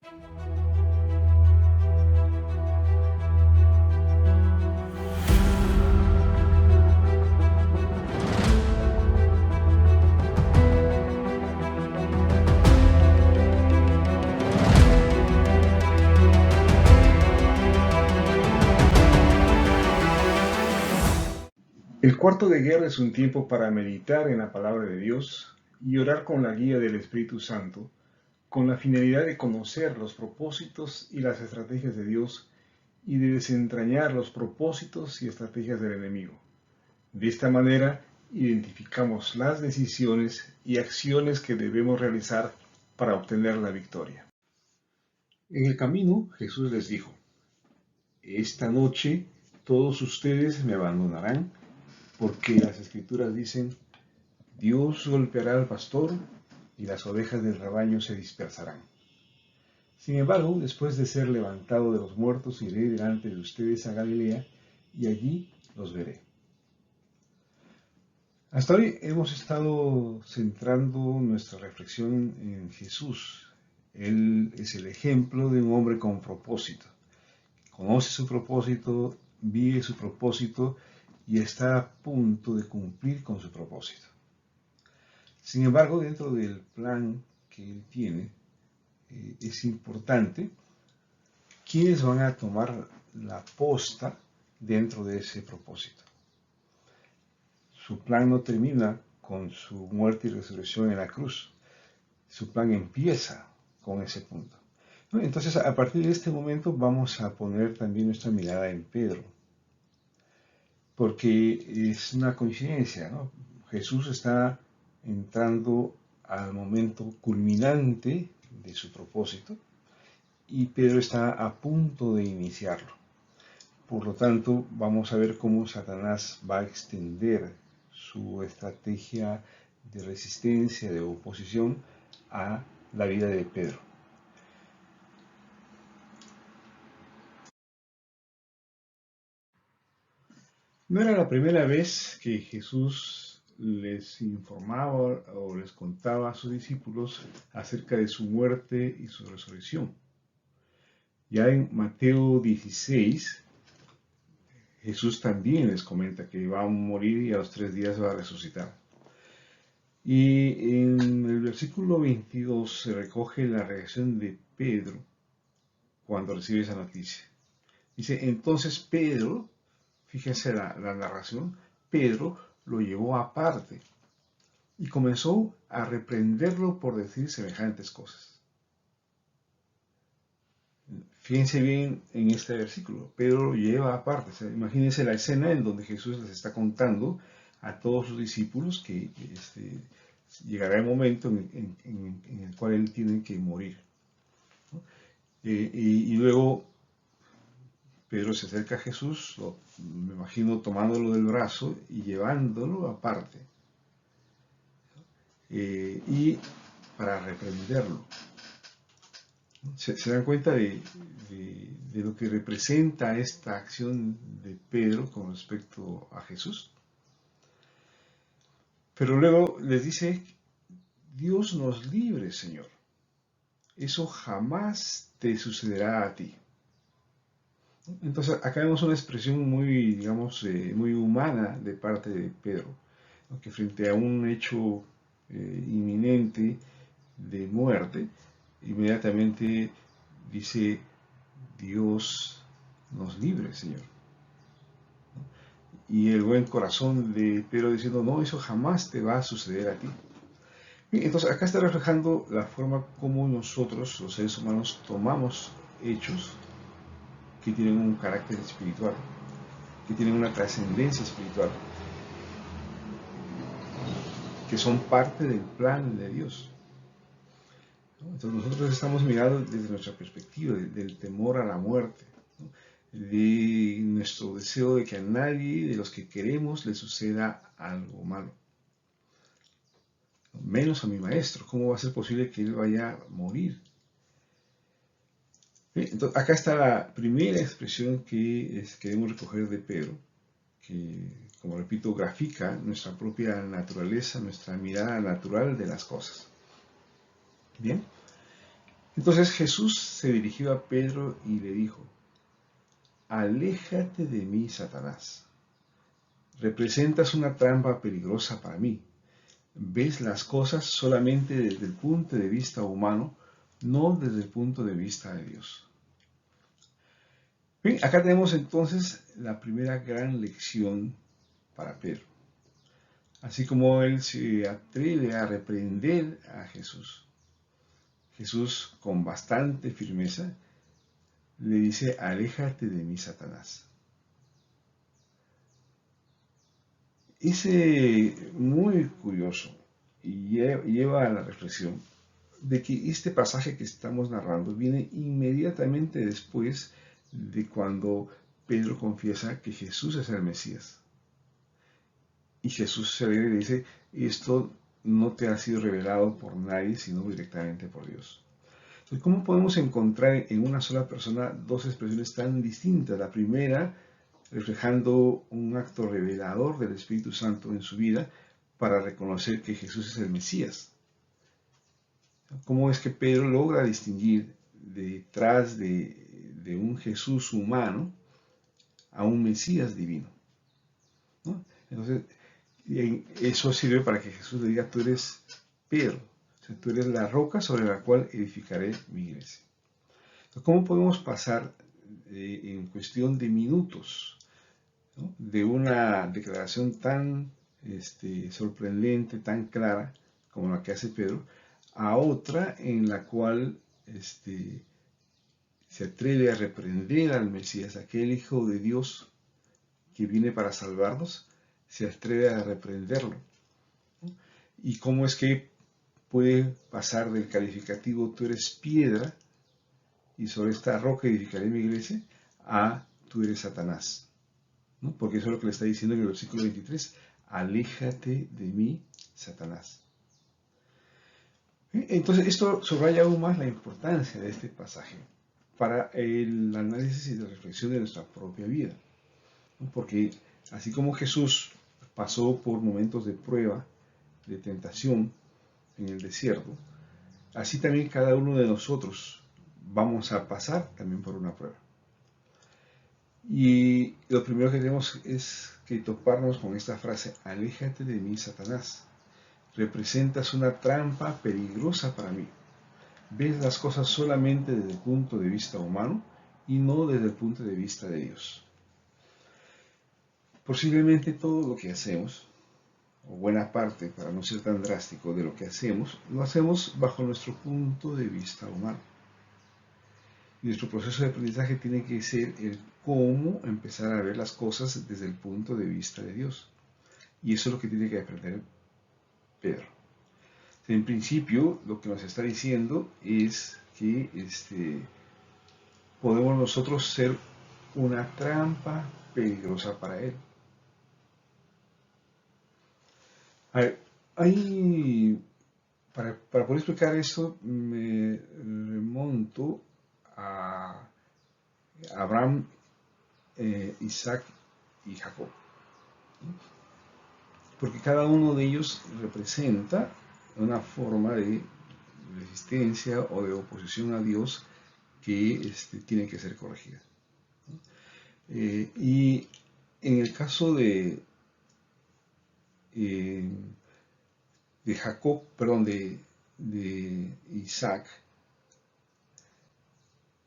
El cuarto de guerra es un tiempo para meditar en la palabra de Dios y orar con la guía del Espíritu Santo, con la finalidad de conocer los propósitos y las estrategias de Dios y de desentrañar los propósitos y estrategias del enemigo. De esta manera, identificamos las decisiones y acciones que debemos realizar para obtener la victoria. En el camino, Jesús les dijo: esta noche todos ustedes me abandonarán, porque las Escrituras dicen: Dios golpeará al pastor y las ovejas del rebaño se dispersarán. Sin embargo, después de ser levantado de los muertos, iré delante de ustedes a Galilea, y allí los veré. Hasta hoy hemos estado centrando nuestra reflexión en Jesús. Él es el ejemplo de un hombre con propósito. Conoce su propósito, vive su propósito y está a punto de cumplir con su propósito. Sin embargo, dentro del plan que él tiene, es importante quiénes van a tomar la posta dentro de ese propósito. Su plan no termina con su muerte y resurrección en la cruz. Su plan empieza con ese punto. Entonces, a partir de este momento vamos a poner también nuestra mirada en Pedro, porque es una coincidencia, ¿no? Jesús está entrando al momento culminante de su propósito y Pedro está a punto de iniciarlo. Por lo tanto, vamos a ver cómo Satanás va a extender su estrategia de resistencia, de oposición a la vida de Pedro. No era la primera vez que Jesús les informaba o les contaba a sus discípulos acerca de su muerte y su resurrección. Ya en Mateo 16, Jesús también les comenta que va a morir y a los 3 días va a resucitar. Y en el versículo 22 se recoge la reacción de Pedro cuando recibe esa noticia. Dice: entonces Pedro, fíjense la narración, Pedro lo llevó aparte y comenzó a reprenderlo por decir semejantes cosas. Fíjense bien en este versículo, Pedro lo lleva aparte. O sea, imagínense la escena en donde Jesús les está contando a todos sus discípulos que llegará el momento en el cual él tiene que morir, ¿no? Y luego Pedro se acerca a Jesús, me imagino tomándolo del brazo y llevándolo aparte, y para reprenderlo. ¿Se dan cuenta de lo que representa esta acción de Pedro con respecto a Jesús? Pero luego les dice: Dios nos libre, Señor. Eso jamás te sucederá a ti. Entonces, acá vemos una expresión muy, digamos, muy humana de parte de Pedro, ¿no? Que frente a un hecho inminente de muerte, inmediatamente dice: Dios nos libre, Señor. Y el buen corazón de Pedro diciendo: no, eso jamás te va a suceder a ti. Entonces, acá está reflejando la forma como nosotros, los seres humanos, tomamos hechos que tienen un carácter espiritual, que tienen una trascendencia espiritual, que son parte del plan de Dios. Entonces nosotros estamos mirando desde nuestra perspectiva, del temor a la muerte, ¿no? De nuestro deseo de que a nadie de los que queremos le suceda algo malo. Menos a mi maestro. ¿Cómo va a ser posible que él vaya a morir? Entonces, acá está la primera expresión que queremos recoger de Pedro, que, como repito, grafica nuestra propia naturaleza, nuestra mirada natural de las cosas. Bien. Entonces Jesús se dirigió a Pedro y le dijo: aléjate de mí, Satanás. Representas una trampa peligrosa para mí. Ves las cosas solamente desde el punto de vista humano, no desde el punto de vista de Dios. Bien, acá tenemos entonces la primera gran lección para Pedro. Así como él se atreve a reprender a Jesús, Jesús con bastante firmeza le dice: aléjate de mí, Satanás. Es muy curioso y lleva a la reflexión de que este pasaje que estamos narrando viene inmediatamente después de cuando Pedro confiesa que Jesús es el Mesías. Y Jesús se le dice: esto no te ha sido revelado por nadie, sino directamente por Dios. Entonces, ¿cómo podemos encontrar en una sola persona dos expresiones tan distintas? La primera, reflejando un acto revelador del Espíritu Santo en su vida para reconocer que Jesús es el Mesías. ¿Cómo es que Pedro logra distinguir detrás de un Jesús humano a un Mesías divino? ¿No? Entonces, eso sirve para que Jesús le diga: tú eres Pedro, o sea, tú eres la roca sobre la cual edificaré mi iglesia. Entonces, ¿cómo podemos pasar en cuestión de minutos, ¿no?, de una declaración tan sorprendente, tan clara como la que hace Pedro, a otra en la cual se atreve a reprender al Mesías, aquel Hijo de Dios que viene para salvarnos, se atreve a reprenderlo? ¿Y cómo es que puede pasar del calificativo tú eres piedra y sobre esta roca edificaré mi iglesia a tú eres Satanás? ¿No? Porque eso es lo que le está diciendo en el versículo 23: aléjate de mí, Satanás. Entonces esto subraya aún más la importancia de este pasaje para el análisis y la reflexión de nuestra propia vida, ¿no? Porque así como Jesús pasó por momentos de prueba, de tentación en el desierto, así también cada uno de nosotros vamos a pasar también por una prueba. Y lo primero que tenemos es que toparnos con esta frase: aléjate de mí, Satanás. Representas una trampa peligrosa para mí. Ves las cosas solamente desde el punto de vista humano y no desde el punto de vista de Dios. Posiblemente todo lo que hacemos, o buena parte, para no ser tan drástico, de lo que hacemos, lo hacemos bajo nuestro punto de vista humano. Y nuestro proceso de aprendizaje tiene que ser el cómo empezar a ver las cosas desde el punto de vista de Dios. Y eso es lo que tiene que aprender Pedro. En principio, lo que nos está diciendo es que podemos nosotros ser una trampa peligrosa para él. A ver, para poder explicar esto, me remonto a Abraham, Isaac y Jacob, porque cada uno de ellos representa una forma de resistencia o de oposición a Dios que tiene que ser corregida. Y en el caso de Jacob, perdón, de Isaac,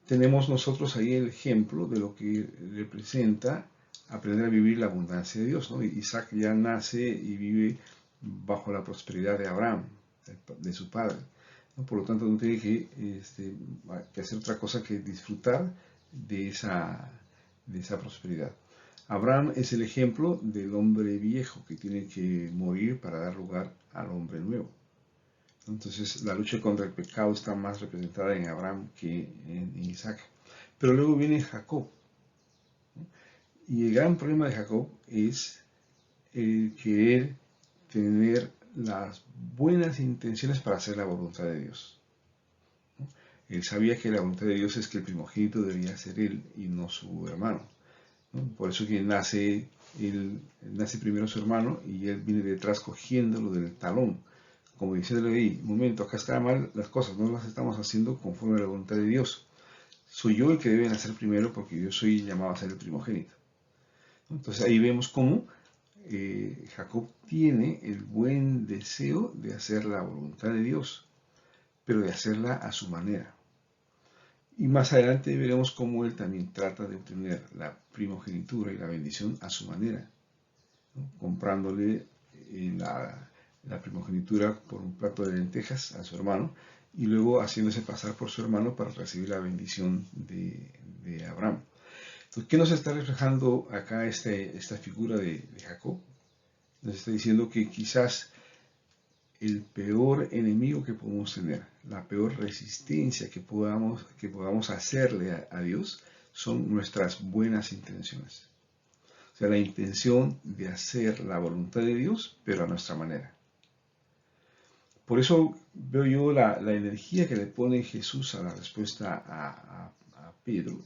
tenemos nosotros ahí el ejemplo de lo que representa aprender a vivir la abundancia de Dios, ¿no? Isaac ya nace y vive bajo la prosperidad de Abraham, de su padre, ¿no? Por lo tanto, no tiene que hacer otra cosa que disfrutar de esa prosperidad. Abraham es el ejemplo del hombre viejo que tiene que morir para dar lugar al hombre nuevo. Entonces la lucha contra el pecado está más representada en Abraham que en Isaac. Pero luego viene Jacob. Y el gran problema de Jacob es el querer tener las buenas intenciones para hacer la voluntad de Dios. Él sabía que la voluntad de Dios es que el primogénito debía ser él y no su hermano, ¿no? Por eso que nace primero su hermano y él viene detrás cogiéndolo del talón, como diciéndole ahí, un momento, acá está mal las cosas, no las estamos haciendo conforme a la voluntad de Dios. Soy yo el que debe nacer primero porque yo soy llamado a ser el primogénito. Entonces ahí vemos cómo Jacob tiene el buen deseo de hacer la voluntad de Dios, pero de hacerla a su manera. Y más adelante veremos cómo él también trata de obtener la primogenitura y la bendición a su manera, ¿no? Comprándole la primogenitura por un plato de lentejas a su hermano y luego haciéndose pasar por su hermano para recibir la bendición de Abraham. Entonces, ¿qué nos está reflejando acá esta figura de Jacob? Nos está diciendo que quizás el peor enemigo que podemos tener, la peor resistencia que podamos hacerle a Dios, son nuestras buenas intenciones. O sea, la intención de hacer la voluntad de Dios, pero a nuestra manera. Por eso veo yo la energía que le pone Jesús a la respuesta a Pedro,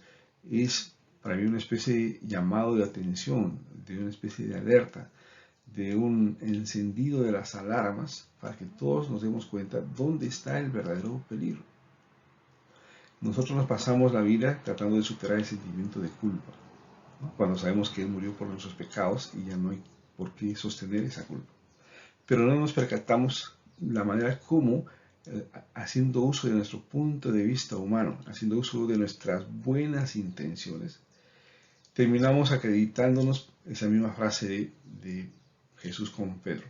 es para mí una especie de llamado de atención, de una especie de alerta, de un encendido de las alarmas para que todos nos demos cuenta dónde está el verdadero peligro. Nosotros nos pasamos la vida tratando de superar el sentimiento de culpa, ¿no? Cuando sabemos que Él murió por nuestros pecados y ya no hay por qué sostener esa culpa. Pero no nos percatamos la manera como, haciendo uso de nuestro punto de vista humano, haciendo uso de nuestras buenas intenciones, terminamos acreditándonos esa misma frase de Jesús con Pedro.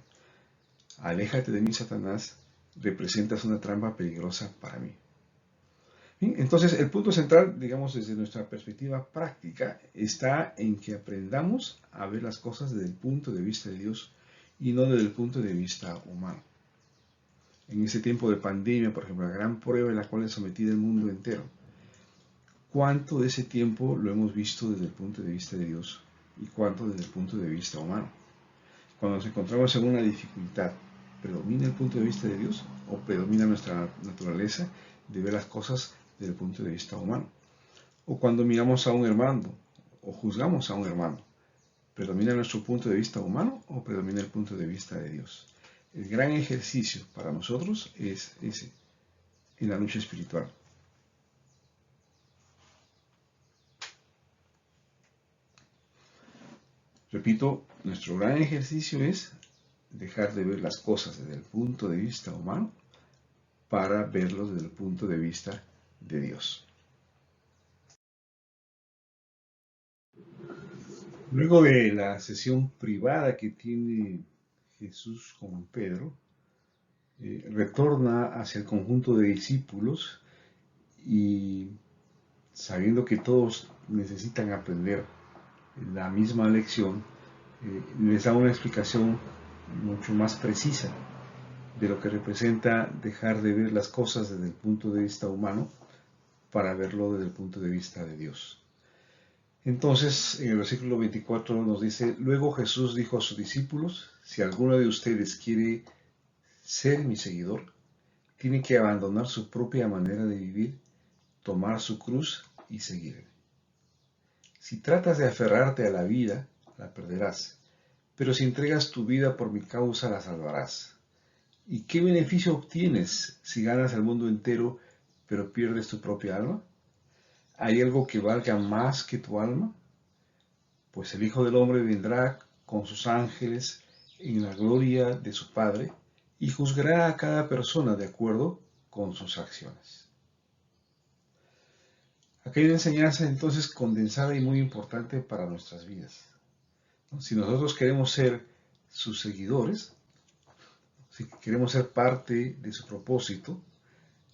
Aléjate de mí, Satanás, representas una trampa peligrosa para mí. Bien, entonces, el punto central, digamos, desde nuestra perspectiva práctica, está en que aprendamos a ver las cosas desde el punto de vista de Dios y no desde el punto de vista humano. En ese tiempo de pandemia, por ejemplo, la gran prueba en la cual es sometido el mundo entero, ¿cuánto de ese tiempo lo hemos visto desde el punto de vista de Dios y cuánto desde el punto de vista humano? Cuando nos encontramos en una dificultad, ¿predomina el punto de vista de Dios o predomina nuestra naturaleza de ver las cosas desde el punto de vista humano? O cuando miramos a un hermano o juzgamos a un hermano, ¿predomina nuestro punto de vista humano o predomina el punto de vista de Dios? El gran ejercicio para nosotros es ese, en la lucha espiritual. Repito, nuestro gran ejercicio es dejar de ver las cosas desde el punto de vista humano para verlos desde el punto de vista de Dios. Luego de la sesión privada que tiene Jesús con Pedro, retorna hacia el conjunto de discípulos y sabiendo que todos necesitan aprender la misma lección, les da una explicación mucho más precisa de lo que representa dejar de ver las cosas desde el punto de vista humano para verlo desde el punto de vista de Dios. Entonces, en el versículo 24 nos dice, luego Jesús dijo a sus discípulos, si alguno de ustedes quiere ser mi seguidor, tiene que abandonar su propia manera de vivir, tomar su cruz y seguirme. Si tratas de aferrarte a la vida, la perderás, pero si entregas tu vida por mi causa, la salvarás. ¿Y qué beneficio obtienes si ganas el mundo entero, pero pierdes tu propia alma? ¿Hay algo que valga más que tu alma? Pues el Hijo del Hombre vendrá con sus ángeles en la gloria de su Padre y juzgará a cada persona de acuerdo con sus acciones. Aquí hay una enseñanza entonces condensada y muy importante para nuestras vidas. Si nosotros queremos ser sus seguidores, si queremos ser parte de su propósito,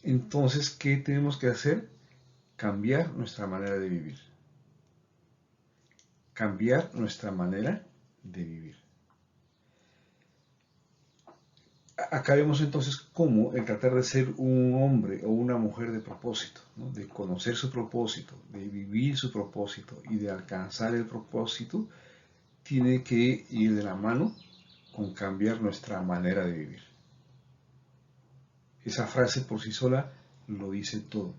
entonces, ¿qué tenemos que hacer? Cambiar nuestra manera de vivir. Cambiar nuestra manera de vivir. Acá vemos entonces cómo el tratar de ser un hombre o una mujer de propósito, ¿no? De conocer su propósito, de vivir su propósito y de alcanzar el propósito, tiene que ir de la mano con cambiar nuestra manera de vivir. Esa frase por sí sola lo dice todo.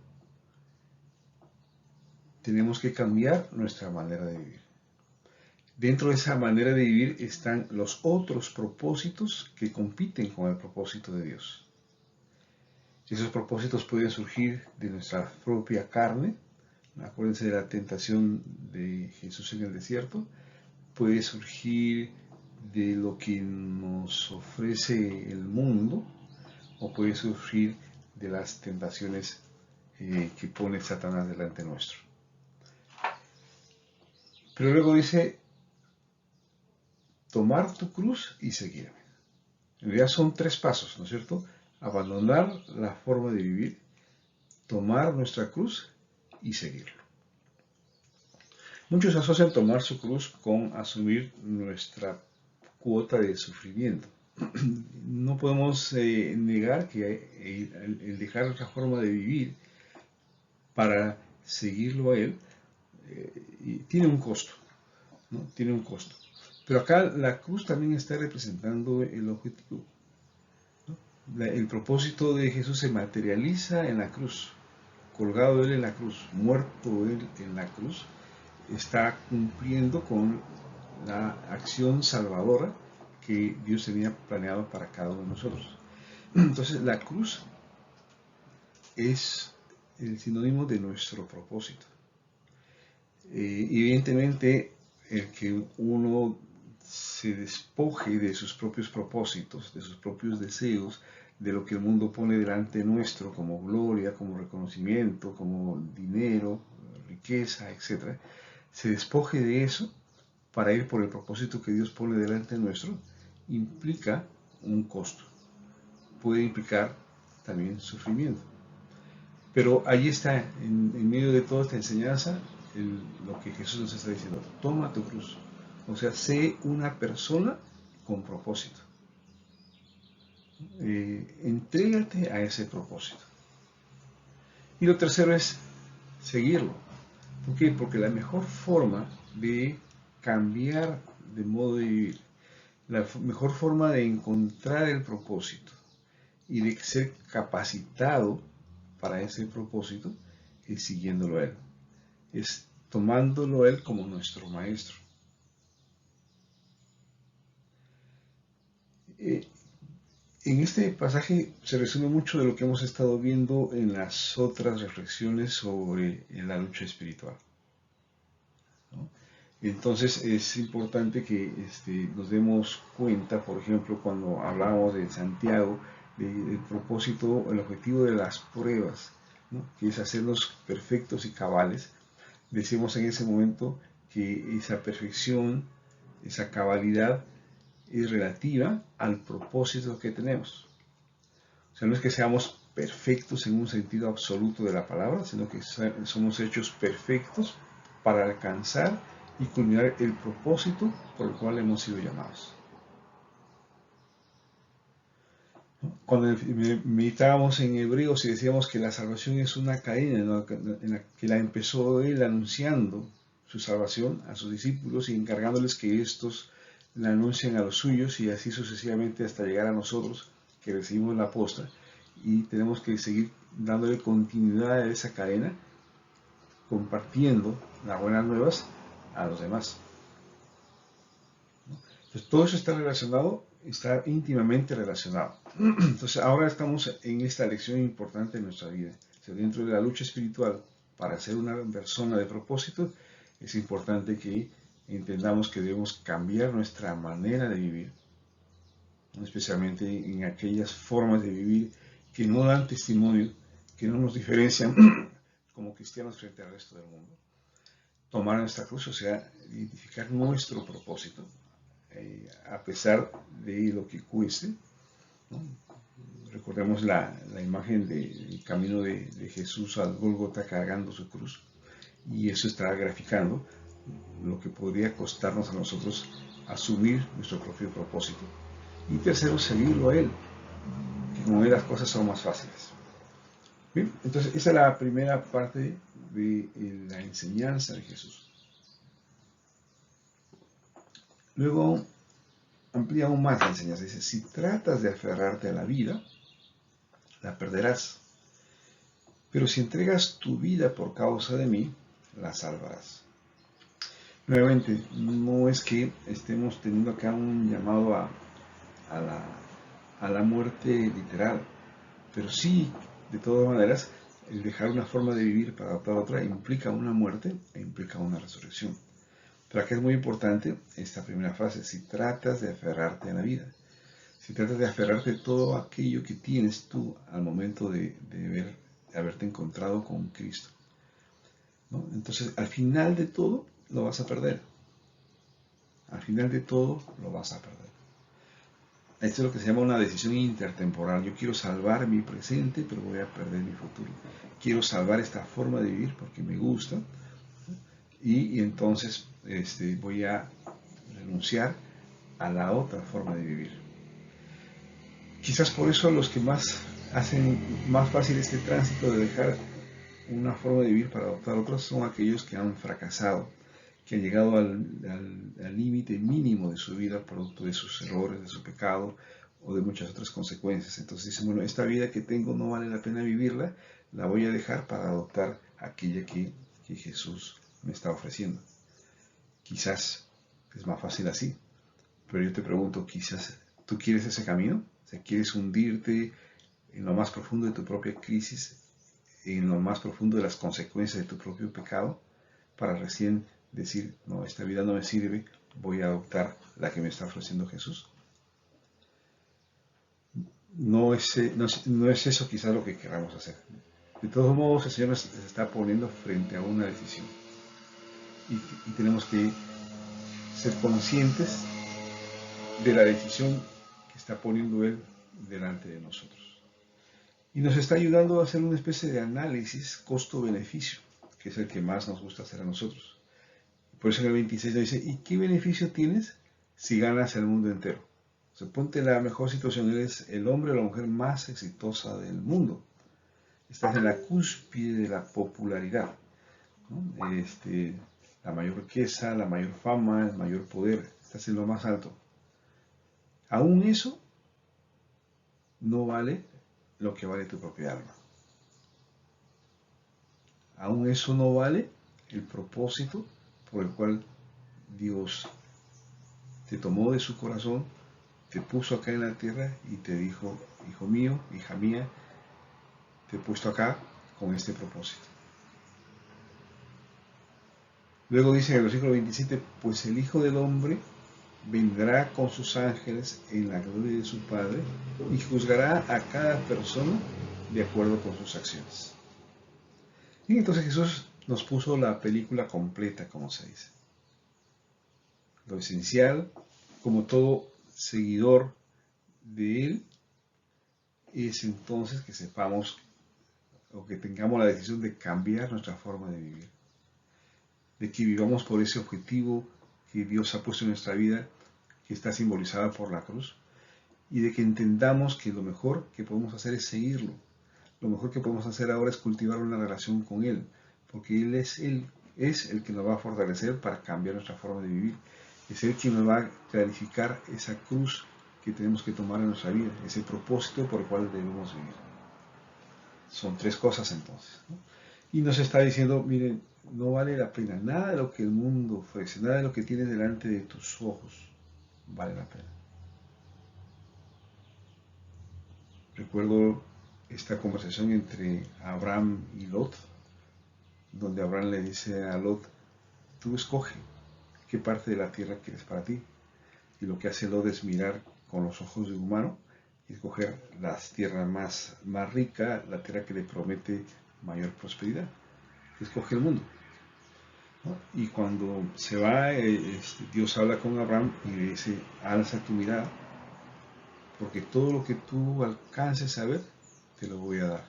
Tenemos que cambiar nuestra manera de vivir. Dentro de esa manera de vivir están los otros propósitos que compiten con el propósito de Dios. Esos propósitos pueden surgir de nuestra propia carne. Acuérdense de la tentación de Jesús en el desierto. Puede surgir de lo que nos ofrece el mundo, o puede surgir de las tentaciones que pone Satanás delante nuestro. Pero luego dice, tomar tu cruz y seguirme. En realidad son 3 pasos, ¿no es cierto? Abandonar la forma de vivir, tomar nuestra cruz y seguirlo. Muchos asocian tomar su cruz con asumir nuestra cuota de sufrimiento. No podemos negar que el dejar nuestra forma de vivir para seguirlo a Él tiene un costo, ¿no? Tiene un costo. Pero acá la cruz también está representando el objetivo, ¿no? El propósito de Jesús se materializa en la cruz, colgado Él en la cruz, muerto Él en la cruz, está cumpliendo con la acción salvadora que Dios tenía planeado para cada uno de nosotros. Entonces la cruz es el sinónimo de nuestro propósito. Evidentemente, el que uno se despoje de sus propios propósitos, de sus propios deseos, de lo que el mundo pone delante nuestro como gloria, como reconocimiento, como dinero, riqueza, etc., se despoje de eso para ir por el propósito que Dios pone delante nuestro, implica un costo. Puede implicar también sufrimiento. Pero ahí está, en medio de toda esta enseñanza, lo que Jesús nos está diciendo: toma tu cruz. O sea, sé una persona con propósito. Entrégate a ese propósito. Y lo tercero es seguirlo. ¿Por qué? Porque la mejor forma de cambiar de modo de vivir, la mejor forma de encontrar el propósito y de ser capacitado para ese propósito es siguiéndolo a Él, es tomándolo a Él como nuestro maestro. En este pasaje se resume mucho de lo que hemos estado viendo en las otras reflexiones sobre la lucha espiritual, ¿no? Entonces es importante que nos demos cuenta, por ejemplo, cuando hablábamos de Santiago, del propósito, el objetivo de las pruebas, ¿no? Que es hacernos perfectos y cabales. Decimos en ese momento que esa perfección, esa cabalidad, es relativa al propósito que tenemos. O sea, no es que seamos perfectos en un sentido absoluto de la palabra, sino que somos hechos perfectos para alcanzar y culminar el propósito por el cual hemos sido llamados. Cuando meditábamos en Hebreos y decíamos que la salvación es una cadena, ¿no? En la que la empezó Él anunciando su salvación a sus discípulos y encargándoles que estos la anuncien a los suyos, y así sucesivamente hasta llegar a nosotros que recibimos la aposta, y tenemos que seguir dándole continuidad a esa cadena, compartiendo las buenas nuevas a los demás. Entonces, todo eso está relacionado, está íntimamente relacionado. Entonces ahora estamos en esta lección importante en nuestra vida. O sea, dentro de la lucha espiritual, para ser una persona de propósito, es importante que entendamos que debemos cambiar nuestra manera de vivir, ¿no? Especialmente en aquellas formas de vivir que no dan testimonio, que no nos diferencian como cristianos frente al resto del mundo. Tomar nuestra cruz, o sea, identificar nuestro propósito, a pesar de lo que cueste, ¿no? Recordemos la imagen del camino de Jesús al Gólgota cargando su cruz, y eso está graficando lo que podría costarnos a nosotros asumir nuestro propio propósito. Y tercero, seguirlo a Él, que con Él las cosas son más fáciles. Bien, entonces esa es la primera parte de la enseñanza de Jesús. Luego amplía aún más la enseñanza. Dice: si tratas de aferrarte a la vida, la perderás. Pero si entregas tu vida por causa de mí, la salvarás. Nuevamente, no es que estemos teniendo acá un llamado a la, a la muerte literal, pero sí, de todas maneras, el dejar una forma de vivir para adoptar otra implica una muerte e implica una resurrección. Pero aquí es muy importante esta primera frase: si tratas de aferrarte a la vida, si tratas de aferrarte a todo aquello que tienes tú al momento de haberte encontrado con Cristo, ¿no? Entonces, al final de todo, lo vas a perder. Al final de todo, lo vas a perder. Esto es lo que se llama una decisión intertemporal. Yo quiero salvar mi presente, pero voy a perder mi futuro. Quiero salvar esta forma de vivir porque me gusta, y entonces voy a renunciar a la otra forma de vivir. Quizás por eso los que más hacen más fácil este tránsito de dejar una forma de vivir para adoptar otras son aquellos que han fracasado, que han llegado al límite mínimo de su vida producto de sus errores, de su pecado o de muchas otras consecuencias. Entonces dicen, bueno, esta vida que tengo no vale la pena vivirla, la voy a dejar para adoptar aquella que Jesús me está ofreciendo. Quizás es más fácil así, pero yo te pregunto, quizás tú quieres ese camino, o sea, quieres hundirte en lo más profundo de tu propia crisis, en lo más profundo de las consecuencias de tu propio pecado, para recién decir, no, esta vida no me sirve, voy a adoptar la que me está ofreciendo Jesús. No es eso quizás lo que queramos hacer. De todos modos, el Señor nos está poniendo frente a una decisión. Y tenemos que ser conscientes de la decisión que está poniendo Él delante de nosotros. Y nos está ayudando a hacer una especie de análisis costo-beneficio, que es el que más nos gusta hacer a nosotros. Por eso en el 26 nos dice, ¿y qué beneficio tienes si ganas el mundo entero? O sea, ponte en la mejor situación, eres el hombre o la mujer más exitosa del mundo. Estás en la cúspide de la popularidad, ¿no? La mayor riqueza, la mayor fama, el mayor poder, estás en lo más alto. Aún eso no vale lo que vale tu propia alma. Aún eso no vale el propósito por el cual Dios te tomó de su corazón, te puso acá en la tierra y te dijo, hijo mío, hija mía, te he puesto acá con este propósito. Luego dice en el versículo 27, pues el Hijo del Hombre vendrá con sus ángeles en la gloria de su Padre y juzgará a cada persona de acuerdo con sus acciones. Y entonces Jesús nos puso la película completa, como se dice. Lo esencial, como todo seguidor de Él, es entonces que sepamos o que tengamos la decisión de cambiar nuestra forma de vivir, de que vivamos por ese objetivo que Dios ha puesto en nuestra vida, que está simbolizada por la cruz, y de que entendamos que lo mejor que podemos hacer es seguirlo. Lo mejor que podemos hacer ahora es cultivar una relación con Él, porque Él es el que nos va a fortalecer para cambiar nuestra forma de vivir. Es Él quien nos va a clarificar esa cruz que tenemos que tomar en nuestra vida, ese propósito por el cual debemos vivir. Son tres cosas entonces, ¿no? Y nos está diciendo, miren, no vale la pena, nada de lo que el mundo ofrece, nada de lo que tienes delante de tus ojos vale la pena. Recuerdo esta conversación entre Abraham y Lot, donde Abraham le dice a Lot, tú escoge qué parte de la tierra quieres para ti. Y lo que hace Lot es mirar con los ojos de humano y escoger la tierra más rica, la tierra que le promete mayor prosperidad. Escoge el mundo, ¿no? Y cuando se va, Dios habla con Abraham y le dice, alza tu mirada, porque todo lo que tú alcances a ver, te lo voy a dar.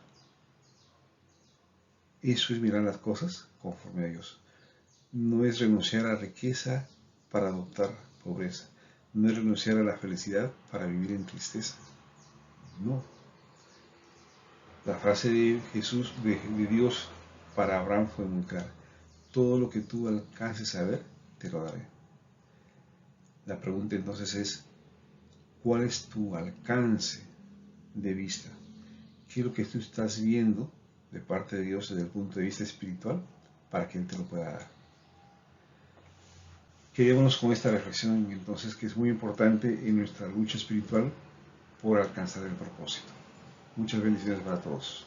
Eso es mirar las cosas conforme a Dios. No es renunciar a riqueza para adoptar pobreza. No es renunciar a la felicidad para vivir en tristeza. No. La frase de Jesús, de Dios para Abraham fue muy clara. Todo lo que tú alcances a ver, te lo daré. La pregunta entonces es, ¿cuál es tu alcance de vista? ¿Qué es lo que tú estás viendo de parte de Dios desde el punto de vista espiritual para que Él te lo pueda dar? quedémonos con esta reflexión entonces, que es muy importante en nuestra lucha espiritual por alcanzar el propósito. Muchas bendiciones para todos.